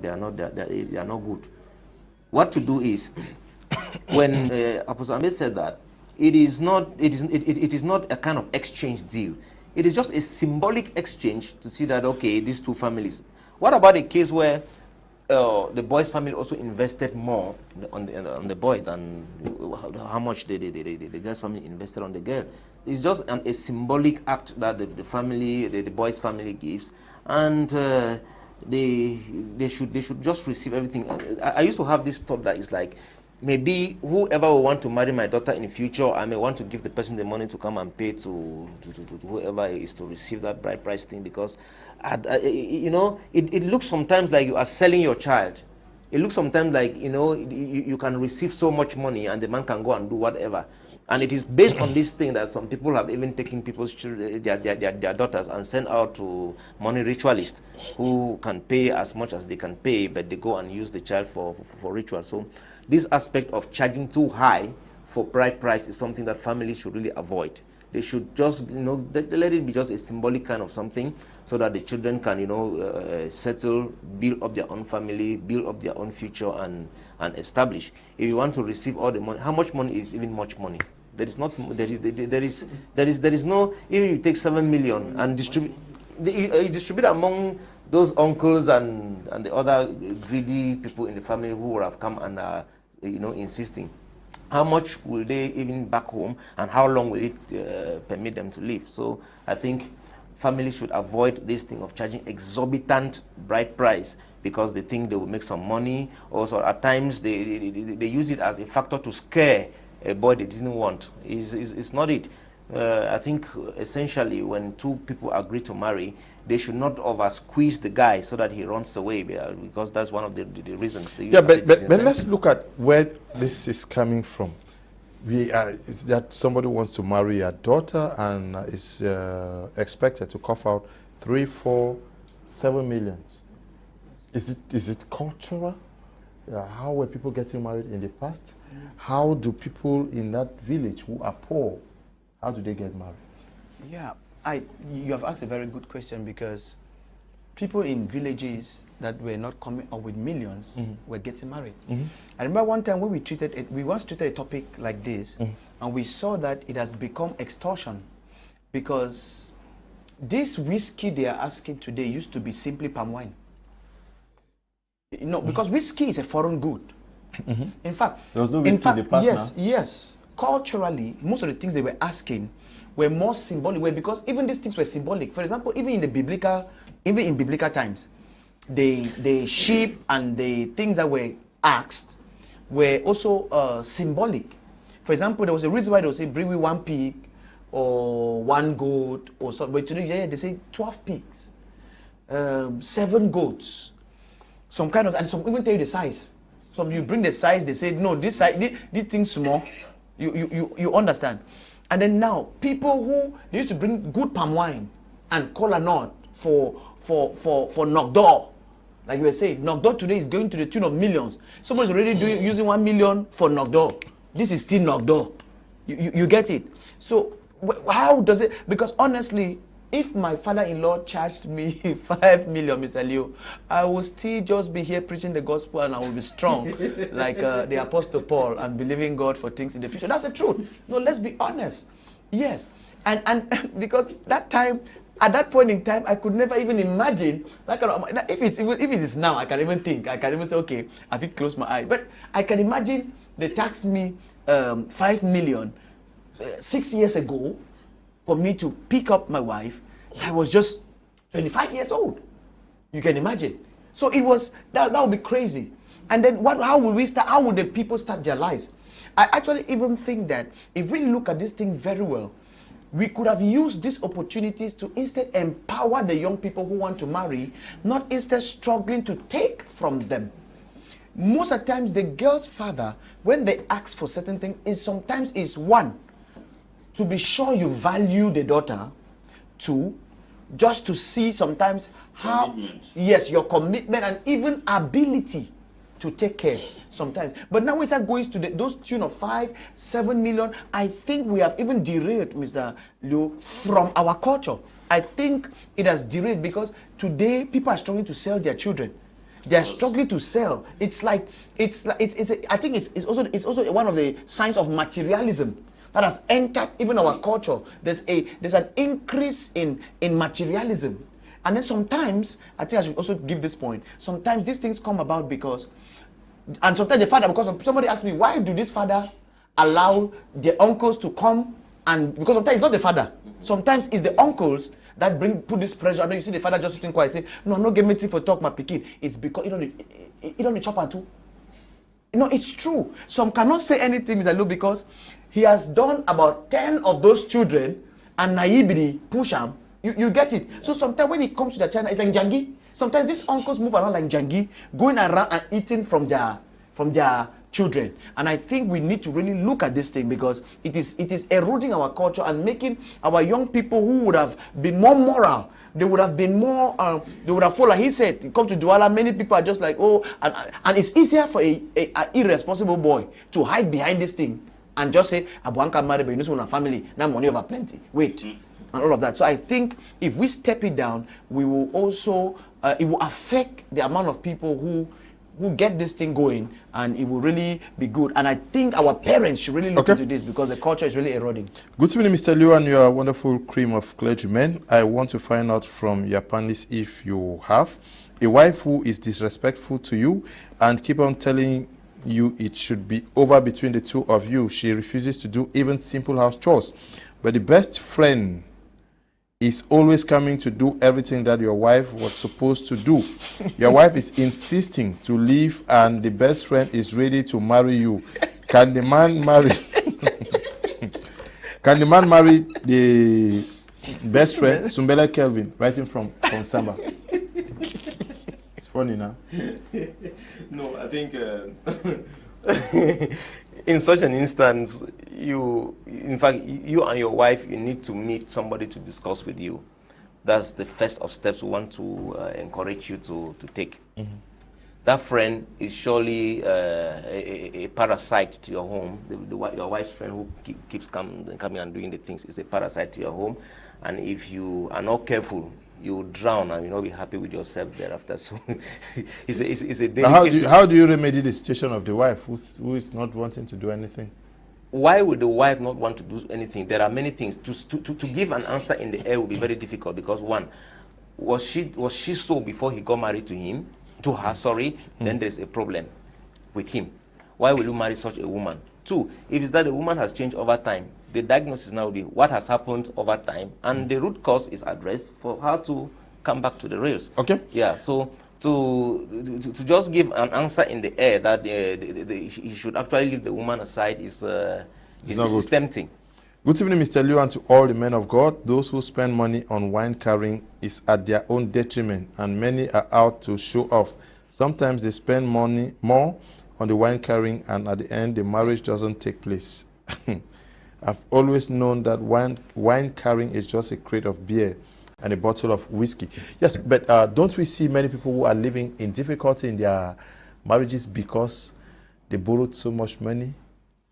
they are not good. What to do is, when Apostle Ambe said that, it is not a kind of exchange deal. It is just a symbolic exchange to see that, okay, these two families. What about a case where the boy's family also invested more on the boy than how much the girl's family invested on the girl? It's just a symbolic act that the family, the boy's family gives, and they should just receive everything. I used to have this thought that it's like, maybe whoever will want to marry my daughter in the future, I may want to give the person the money to come and pay to whoever is to receive that bride price thing, because you know, it looks sometimes like you are selling your child. It looks sometimes like, you know, you can receive so much money and the man can go and do whatever. And it is based on this thing that some people have even taken people's children, their daughters, and sent out to money ritualists who can pay as much as they can pay, but they go and use the child for ritual. So this aspect of charging too high for bride price is something that families should really avoid. They should just, you know, let it be just a symbolic kind of something, so that the children can, you know, settle, build up their own family, build up their own future, and establish. If you want to receive all the money, how much money is even much money? There is not. There is no. Even if you take 7 million and distribute, you distribute among those uncles and the other greedy people in the family who would have come and you know, insisting. How much will they even back home, and how long will it permit them to live? So I think families should avoid this thing of charging exorbitant bride price because they think they will make some money. Also, at times they use it as a factor to scare a boy they didn't want. It's not it. I think essentially when two people agree to marry, they should not over squeeze the guy so that he runs away, because that's one of the reasons. Yeah, but let's look at where this is coming from. It's that somebody wants to marry a daughter and is expected to cough out 3, 4, 7 million. Is it cultural? How were people getting married in the past? How do people in that village who are poor, how do they get married? Yeah, you have asked a very good question, because people in villages that were not coming up with millions were getting married. I remember one time when we once treated a topic like this, and we saw that it has become extortion, because this whiskey they are asking today used to be simply palm wine. You know, because whiskey is a foreign good. In fact, there was no whiskey in the past. Yes. Culturally, most of the things they were asking were more symbolic, because even these things were symbolic. For example, even in biblical times, the sheep and the things that were asked were also symbolic. For example, there was a reason why they would say, bring me 1 pig or 1 goat or something. But today, they say 12 pigs, 7 goats, some kind of, and some even tell you the size. Some you bring the size, they say, no, this size, this thing small. You understand? And then now, people who they used to bring good palm wine and kola nut for knockdoor. Like we were saying, knockdoor today is going to the tune of millions. Someone's already using 1 million for knockdoor. This is still knockdoor. You get it? So how does it? Because honestly, if my father-in-law charged me 5 million, Mr. Leo, I will still just be here preaching the gospel, and I will be strong like the Apostle Paul, and believing God for things in the future. That's the truth. No, let's be honest. Yes. And because that time, at that point in time, I could never even imagine that kind of, if it is now, I can even think, I can even say, okay, I think close my eye. But I can imagine they taxed me 5 million 6 years ago for me to pick up my wife. I was just 25 years old. You can imagine. So it was, that would be crazy. And then how would we start? How would the people start their lives? I actually even think that if we look at this thing very well, we could have used these opportunities to instead empower the young people who want to marry, not instead struggling to take from them. Most of the times, the girl's father, when they ask for certain things, is one, to be sure you value the daughter. 2, just to see sometimes how, commitment. Yes, your commitment and even ability to take care sometimes. But now we start going to those tune of 5, 7 million. I think we have even derailed, Mr. Leo, from our culture. I think it has derailed because today people are struggling to sell their children. They are struggling to sell. It's like I think it's also one of the signs of materialism that has entered even our culture. There's an increase in materialism. And then sometimes, I think I should also give this point, sometimes these things come about because, and sometimes the father, because somebody asked me, why do this father allow the uncles to come? And because sometimes it's not the father, sometimes it's the uncles that put this pressure. I know you see the father just sitting quiet, say, no, I'm not getting anything for talk, my pikin. It's because you don't chop and too. You know, it's true. Some cannot say anything, Mr. Lou, because he has done about 10 of those children, and naivety push him. You get it. So sometimes when it comes to the China, it's like Jangi. Sometimes these uncles move around like Jangi, going around and eating from their children. And I think we need to really look at this thing, because it is eroding our culture and making our young people who would have been more moral, they would have been more, they would have followed. He said, you come to Douala, many people are just like, oh, and it's easier for an irresponsible boy to hide behind this thing and just say, Abuanka married, but you know, family, now money over plenty. Wait. And all of that. So I think if we step it down, we will also, it will affect the amount of people who get this thing going, and it will really be good. And I think our parents should really look into this, because the culture is really eroding. Good evening, Mr. Liu, and your wonderful cream of clergymen. I want to find out from your panelists if you have a wife who is disrespectful to you and keep on telling you it should be over between the two of you. She refuses to do even simple house chores, but the best friend is always coming to do everything that your wife was supposed to do. Your wife is insisting to leave, and the best friend is ready to marry you. Can the man marry? Can the man marry the best friend? Sumbela Kelvin, writing from Samba. It's funny now. No, I think in such an instance, in fact, you and your wife, you need to meet somebody to discuss with you. That's the first of steps we want to encourage you to take. Mm-hmm. That friend is surely a parasite to your home. Your wife's friend who keeps coming and doing the things is a parasite to your home. And if you are not careful, you will drown and you'll not be happy with yourself thereafter. So it's a delicate. How do you remedy the situation of the wife who is not wanting to do anything? Why would the wife not want to do anything? There are many things. To give an answer in the air will be very difficult, because one, was she so before he got married to her, then there's a problem with him. Why will you marry such a woman? Two, if it's that the woman has changed over time, the diagnosis now will be what has happened over time, and the root cause is addressed for her to come back to the rails. Okay. Yeah. So to just give an answer in the air that he should actually leave the woman aside is tempting. Good evening, Mr. Liu, and to all the men of God. Those who spend money on wine carrying is at their own detriment, and many are out to show off. Sometimes they spend money more on the wine carrying, and at the end, the marriage doesn't take place. I've always known that wine carrying is just a crate of beer and a bottle of whiskey. Yes, but don't we see many people who are living in difficulty in their marriages because they borrowed so much money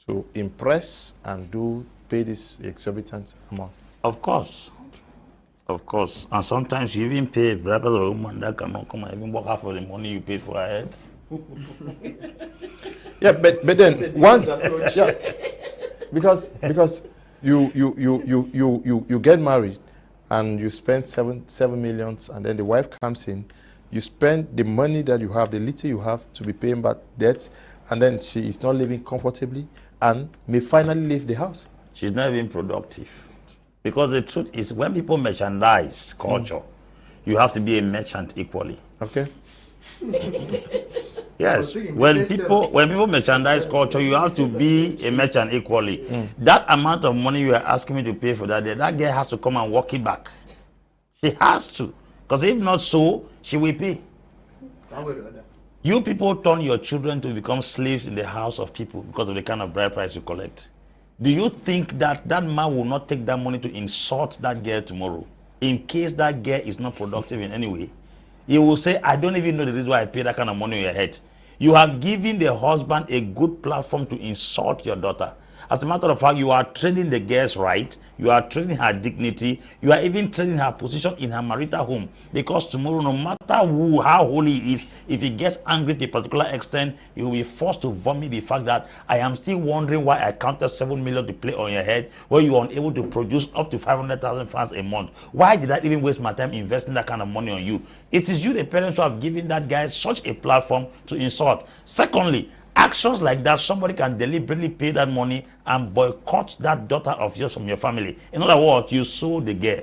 to impress and pay this exorbitant amount? Of course. And sometimes you even pay a brother or a woman that cannot come and even work out for the money you paid for her head. Yeah, but then once, yeah, because you get married and you spend 7 million, and then the wife comes in, you spend the money that you have, the little you have, to be paying back debts, and then she is not living comfortably and may finally leave the house. She's not even productive. Because the truth is, when people merchandise culture, you have to be a merchant equally. Okay. Yes, when people merchandise culture, you have to be a merchant equally. That amount of money you are asking me to pay for that girl has to come and walk it back. She has to, because if not so, she will pay. You people turn your children to become slaves in the house of people because of the kind of bride price you collect. Do you think that man will not take that money to insult that girl tomorrow, in case that girl is not productive in any way? He will say, I don't even know the reason why I pay that kind of money on your head. You have given the husband a good platform to insult your daughter. As a matter of fact, you are trading the girl's right, you are trading her dignity, you are even trading her position in her marital home. Because tomorrow, no matter who, how holy he is, if he gets angry to a particular extent, he will be forced to vomit the fact that I am still wondering why I counted 7 million to play on your head when you are unable to produce up to 500,000 francs a month. Why did I even waste my time investing that kind of money on you? It is you, the parents, who have given that guy such a platform to insult. Secondly, actions like that, somebody can deliberately pay that money and boycott that daughter of yours from your family. In other words, you sold the girl.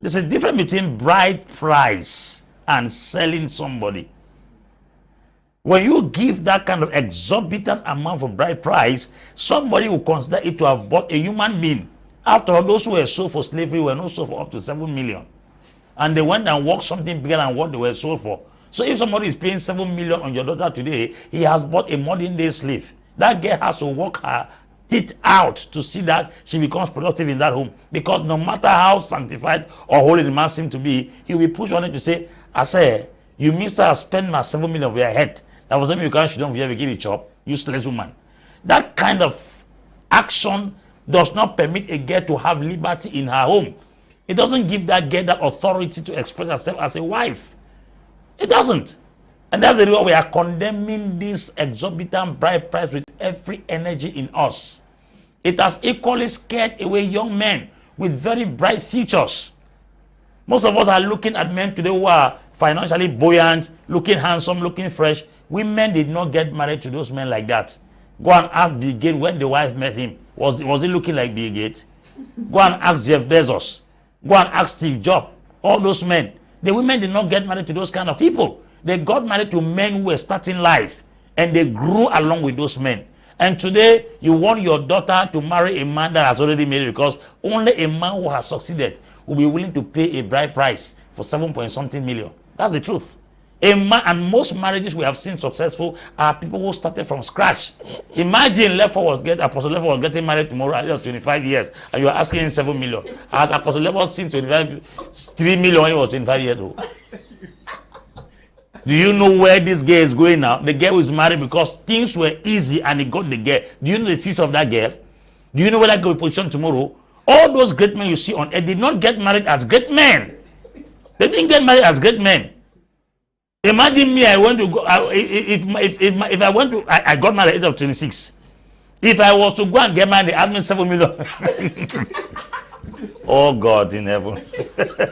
There's a difference between bride price and selling somebody. When you give that kind of exorbitant amount for bride price, somebody will consider it to have bought a human being. After all, those who were sold for slavery were not sold for up to 7 million. And they went and worked something bigger than what they were sold for. So if somebody is paying 7 million on your daughter today, he has bought a modern day slave. That girl has to work her teeth out to see that she becomes productive in that home. Because no matter how sanctified or holy the man seems to be, he will push on it to say, I say, you mister spend my 7 million of your head. That was something you can't shoot on here, we give it chop, useless woman. That kind of action does not permit a girl to have liberty in her home. It doesn't give that girl that authority to express herself as a wife. It doesn't. And that's the reason we are condemning this exorbitant bride price with every energy in us. It has equally scared away young men with very bright futures. Most of us are looking at men today who are financially buoyant, looking handsome, looking fresh. Women did not get married to those men like that. Go and ask Bill Gates when the wife met him. Was he looking like Bill Gates? Go and ask Jeff Bezos. Go and ask Steve Jobs. All those men. The women did not get married to those kind of people. They got married to men who were starting life, and they grew along with those men. And today, you want your daughter to marry a man that has already made it, because only a man who has succeeded will be willing to pay a bride price for 7-point-something million. That's the truth. A man, and most marriages we have seen successful are people who started from scratch. Imagine Apostle Lefo was getting married tomorrow at the age of 25 years, and you are asking him 7 million. Had Apostle Lefo seen 3 million when he was 25 years old? Do you know where this girl is going now? The girl was married because things were easy and he got the girl. Do you know the future of that girl? Do you know where that girl will position tomorrow? All those great men you see on earth did not get married as great men. They didn't get married as great men. Imagine me, I went to go, if I went to, I got married at the age of 26. If I was to go and get married, they asked me 7 million. Oh God in heaven.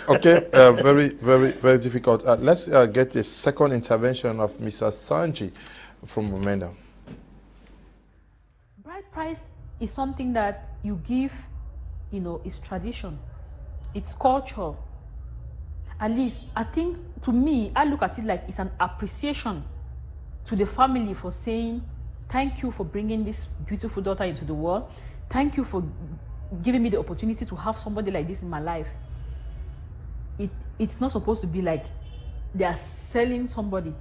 Okay, very, very, very difficult. Let's get a second intervention of Mr. Sanji from Romania. Bride price is something that you give, it's tradition, it's culture. At least, I think, to me, I look at it like it's an appreciation to the family for saying, thank you for bringing this beautiful daughter into the world. Thank you for giving me the opportunity to have somebody like this in my life. It's not supposed to be like they are selling somebody.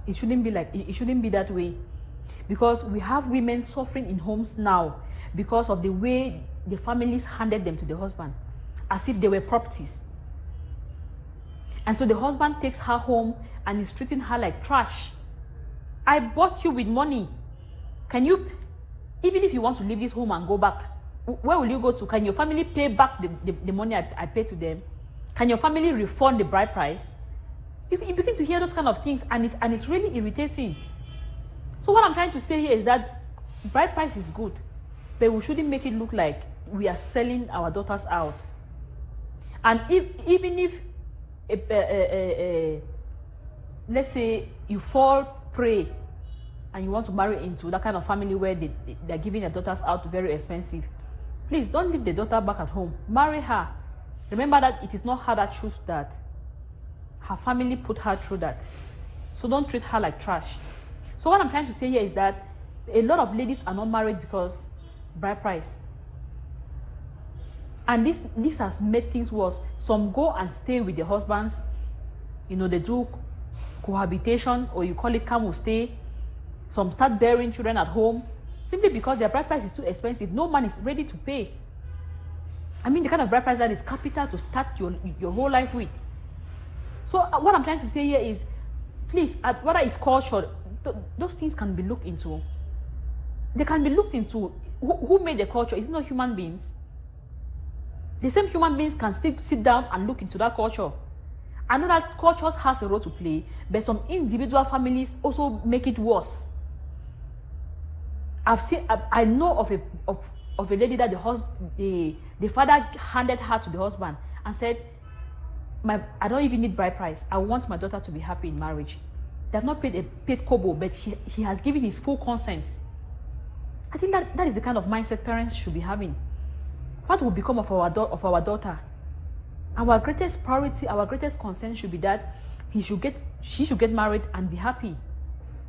It shouldn't be like, it shouldn't be that way. Because we have women suffering in homes now because of the way the families handed them to the husband, as if they were properties. And so the husband takes her home and is treating her like trash. I bought you with money. Can you, even if you want to leave this home and go back, where will you go to? Can your family pay back the money I paid to them? Can your family refund the bride price? You begin to hear those kind of things, and it's really irritating. So what I'm trying to say here is that bride price is good, but we shouldn't make it look like we are selling our daughters out. And even if let's say you fall prey and you want to marry into that kind of family where they're giving their daughters out very expensive, please don't leave the daughter back at home. Marry her. Remember that it is not her that chose that. Her family put her through that. So don't treat her like trash. So what I'm trying to say here is that a lot of ladies are not married because bride price. And this has made things worse. Some go and stay with their husbands. They do cohabitation, or you call it camel stay. Some start bearing children at home simply because their bride price is too expensive. No man is ready to pay. I mean, the kind of bride price that is capital to start your whole life with. So what I'm trying to say here is, please, whether it's culture, those things can be looked into. they can be looked into. Who made the culture? Is it not human beings? The same human beings can still sit down and look into that culture. I know that cultures has a role to play, but some individual families also make it worse. I know of a lady that the father handed her to the husband and said, I don't even need bride price. I want my daughter to be happy in marriage. They have not paid kobo, but he has given his full consent. I think that is the kind of mindset parents should be having. What will become of our daughter? Our greatest priority, our greatest concern should be that she should get married and be happy.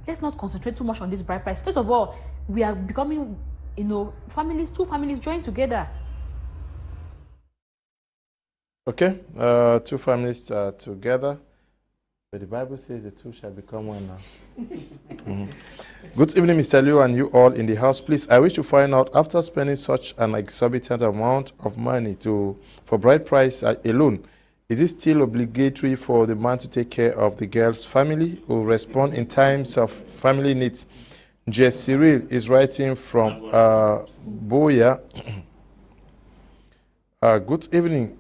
Let's not concentrate too much on this bride price. First of all, we are becoming, two families join together. Okay, two families together, but the Bible says the two shall become one now. Good evening, Mr. Leo, and you all in the house. Please, I wish to find out, after spending such an exorbitant amount of money for bride price alone, is it still obligatory for the man to take care of the girl's family or respond in times of family needs? Jess Cyril is writing from Boya. Good evening,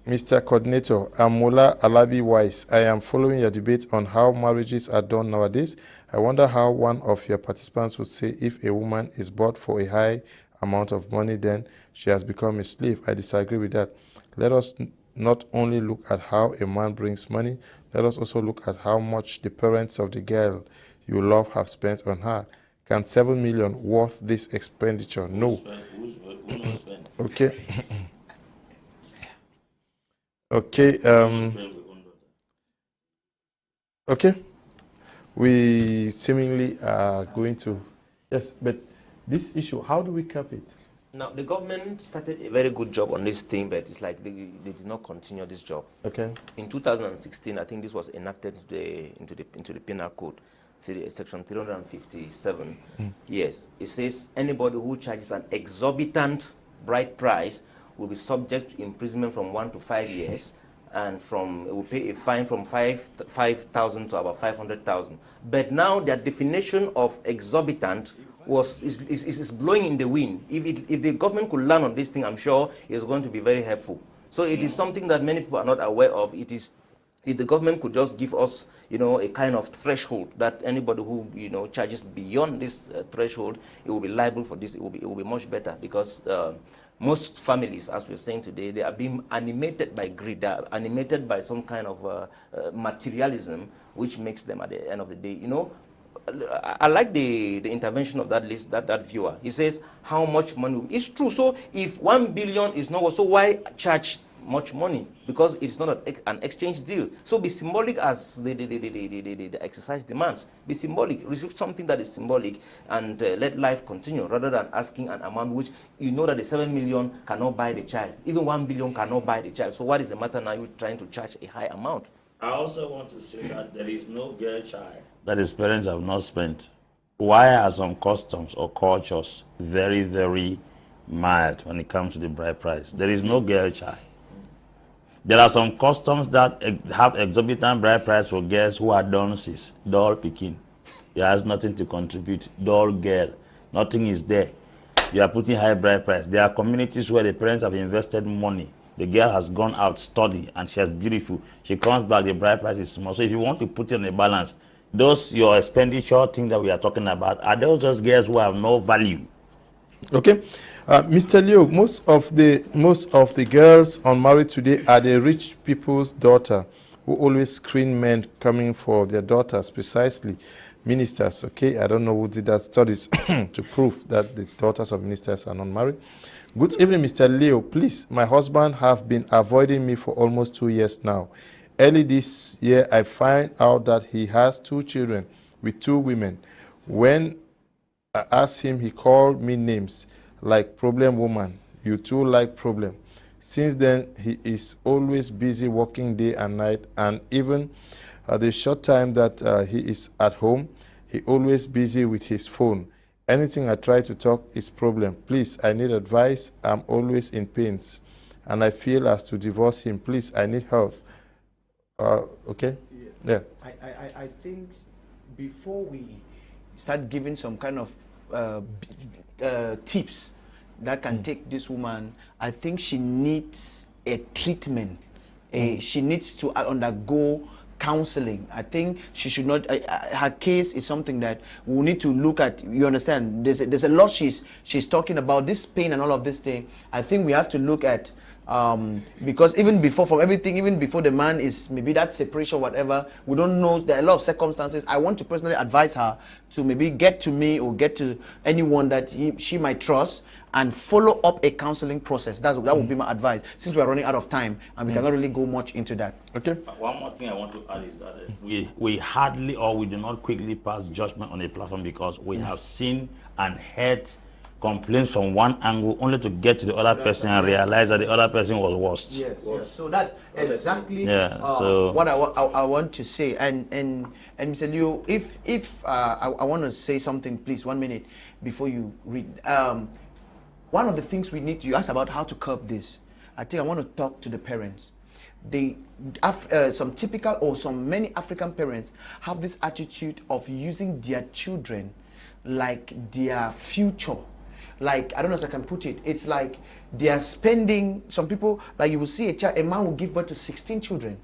Mr. Coordinator. I'm Mola Alabi Wise. I am following your debate on how marriages are done nowadays. I wonder how one of your participants would say if a woman is bought for a high amount of money, then she has become a slave. I disagree with that. Let us not only look at how a man brings money, let us also look at how much the parents of the girl you love have spent on her. Can 7 million worth this expenditure? No. Okay. Okay. Okay. We seemingly are going to, yes, but this issue, how do we curb it? Now, the government started a very good job on this thing, but it's like they did not continue this job. Okay. In 2016, I think this was enacted into the penal code, section 357. Yes, it says anybody who charges an exorbitant bride price will be subject to imprisonment from 1 to 5 years, and will pay a fine from 5,000 to about 500,000. But now their definition of exorbitant is blowing in the wind. If the government could learn on this thing, I'm sure it's going to be very helpful. So it is something that many people are not aware of. It is, if the government could just give us, a kind of threshold that anybody who, charges beyond this threshold, it will be liable for this. It will be much better, because most families, as we're saying today, they are being animated by greed. They are animated by some kind of materialism, which makes them, at the end of the day, I like the intervention of that viewer. He says, how much money? It's true. So if 1 billion is not, so why charge much money? Because it's not an exchange deal. So be symbolic as the exercise demands. Be symbolic. Receive something that is symbolic, and let life continue, rather than asking an amount which that the 7 million cannot buy the child. Even 1 billion cannot buy the child. So what is the matter now? You're trying to charge a high amount. I also want to say that there is no girl child that his parents have not spent. Why are some customs or cultures very, very mild when it comes to the bride price? There is no girl child. There are some customs that have exorbitant bride price for girls who are dunces, doll picking. It has nothing to contribute. Doll girl, nothing is there. You are putting high bride price. There are communities where the parents have invested money. The girl has gone out, study, and she is beautiful. She comes back, the bride price is small. So if you want to put it on a balance, those your expenditure thing that we are talking about, are those just girls who have no value? Okay. Mr. Leo, most of the girls unmarried today are the rich people's daughter who always screen men coming for their daughters, precisely ministers. Okay, I don't know who did that studies to prove that the daughters of ministers are not married. Good evening, Mr. Leo. Please, my husband have been avoiding me for almost 2 years now. Early this year, I find out that he has 2 children with 2 women. When I asked him, he called me names like problem woman. You too like problem. Since then, he is always busy working day and night, and even the short time that he is at home, he always busy with his phone. Anything I try to talk is problem. Please, I need advice. I'm always in pains, and I feel as to divorce him. Please, I need help. Okay? Yes. Yeah. I think before we start giving some kind of tips that can take this woman. I think she needs a treatment. She needs to undergo counseling. I think she should not. Her case is something that we need to look at. You understand? There's a lot she's talking about, this pain and all of this thing. I think we have to look at. Because even before, from everything, even before the man is maybe that separation or whatever, we don't know. There are a lot of circumstances. I want to personally advise her to maybe get to me or get to anyone that she might trust and follow up a counseling process. That would be my advice, since we are running out of time and we cannot really go much into that. Okay. One more thing I want to add is that we hardly, or we do not quickly pass judgment on a platform, because we have seen and heard complaints from one angle only to get to the other person and realize that the other person was worse. Yes. So that's exactly so what I want to say. And Mr. Leo, if I want to say something, please, 1 minute before you read. One of the things we need to, you ask about how to curb this. I think I want to talk to the parents. Some typical or many African parents have this attitude of using their children like their future. Like, I don't know if I can put it. It's like they are spending, some people, like you will see a man will give birth to 16 children.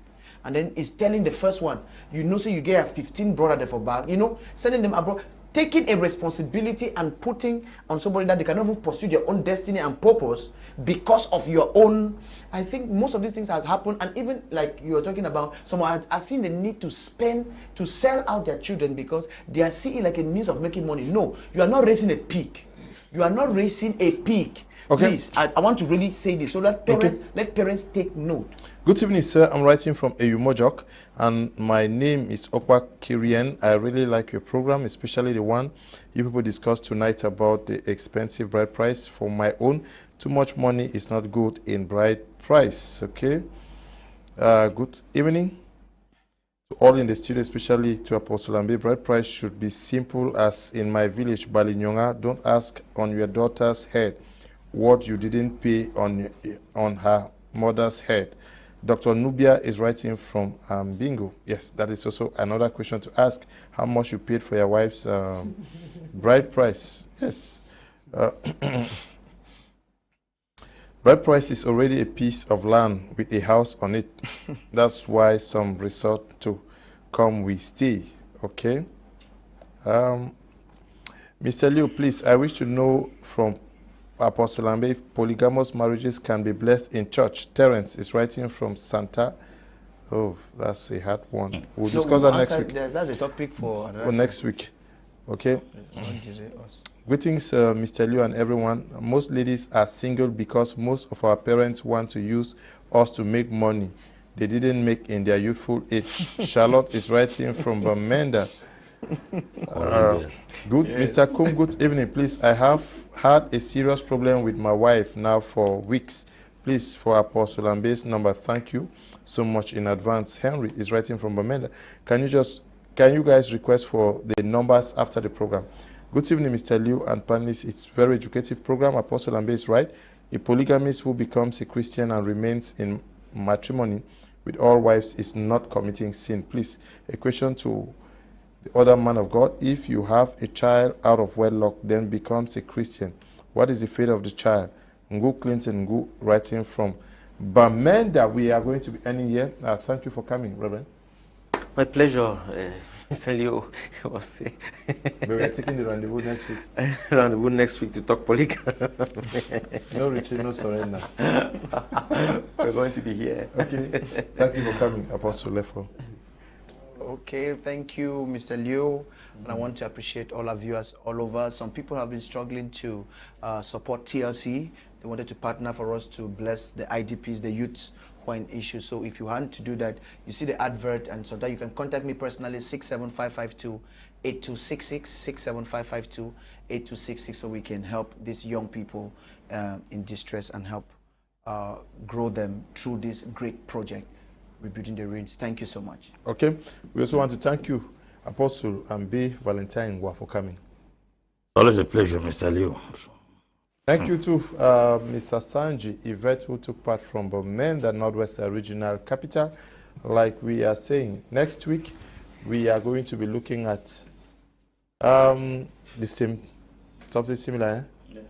And then is telling the first one, so you get a 15 brother there for back, sending them abroad, taking a responsibility and putting on somebody that they cannot even pursue their own destiny and purpose because of your own. I think most of these things has happened, and even like you were talking about, someone has seen the need to sell out their children because they are seeing like a means of making money. No, you are not raising a pig. You are not raising a pig. Okay. Please, I want to really say this so that let parents take note. Good evening, sir. I'm writing from Eyumojok, and my name is Okwa Kirian. I really like your program, especially the one you people discussed tonight about the expensive bride price. For my own, too much money is not good in bride price. Okay. Good evening to all in the studio, especially to Apostle Ambe. Bride price should be simple as in my village, Balinyonga. Don't ask on your daughter's head what you didn't pay on her mother's head. Dr. Nubia is writing from Bingo. Yes, that is also another question to ask. How much you paid for your wife's bride price? Yes. Bride price is already a piece of land with a house on it. That's why some resort to come we stay. Okay. Mr. Liu, please, I wish to know from Apostle Ambe if polygamous marriages can be blessed in church. Terence is writing from Santa. Oh, that's a hard one. We'll discuss that next week. That's a topic for next week. Okay. Greetings, Mr. Liu and everyone. Most ladies are single because most of our parents want to use us to make money they didn't make in their youthful age. Charlotte is writing from Bamenda. Good, yes. Mr. Kum, good evening. Please, I have had a serious problem with my wife now for weeks. Please, for Apostle Ambe's number, thank you so much in advance. Henry is writing from Bamenda. Can you guys request for the numbers after the program? Good evening, Mr. Liu and panelists. It's a very educative program. Apostle Ambe is right. A polygamist who becomes a Christian and remains in matrimony with all wives is not committing sin. Please, a question to the other man of God. If you have a child out of wedlock, then becomes a Christian, what is the fate of the child? Ngu Clinton, Ngu, writing from Bamenda. We are going to be ending here. Thank you for coming, Reverend. My pleasure. Mr. Leo was we are taking the rendezvous next week. Rendezvous next week to talk polygamy. No retreat, no surrender. We're going to be here. Okay. Thank you for coming, Apostle Lefo. Okay, thank you, Mr. Leo. And I want to appreciate all our viewers all over. Some people have been struggling to support TLC. They wanted to partner for us to bless the IDPs, the youths who are in issues. So if you want to do that, you see the advert, and so that you can contact me personally, 67552-8266, 67552-8266, so we can help these young people in distress and help grow them through this great project, Rebuilding the Ruins. Thank you so much. Okay. We also want to thank you, Apostle Ambe Valentine, for coming. Always a pleasure, Mr. Liu. Thank you to Mr. Sanji Yvette, who took part from Bamenda, Northwest Regional Capital. Like we are saying, next week we are going to be looking at the same Something similar, eh? Yeah.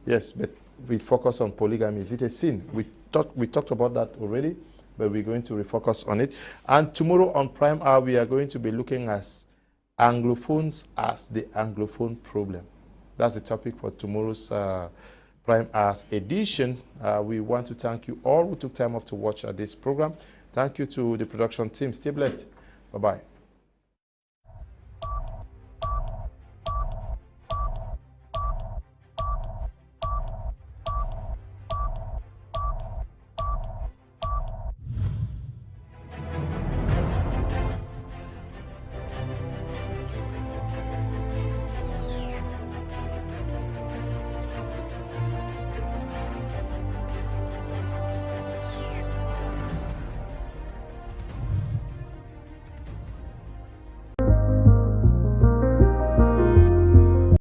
Yes, but we focus on polygamy. Is it a sin? We talked about that already, but we're going to refocus on it. And tomorrow on Prime Hour, we are going to be looking at Anglophones as the Anglophone problem. That's the topic for tomorrow's Prime Hours edition. We want to thank you all who took time off to watch this program. Thank you to the production team. Stay blessed. Bye-bye.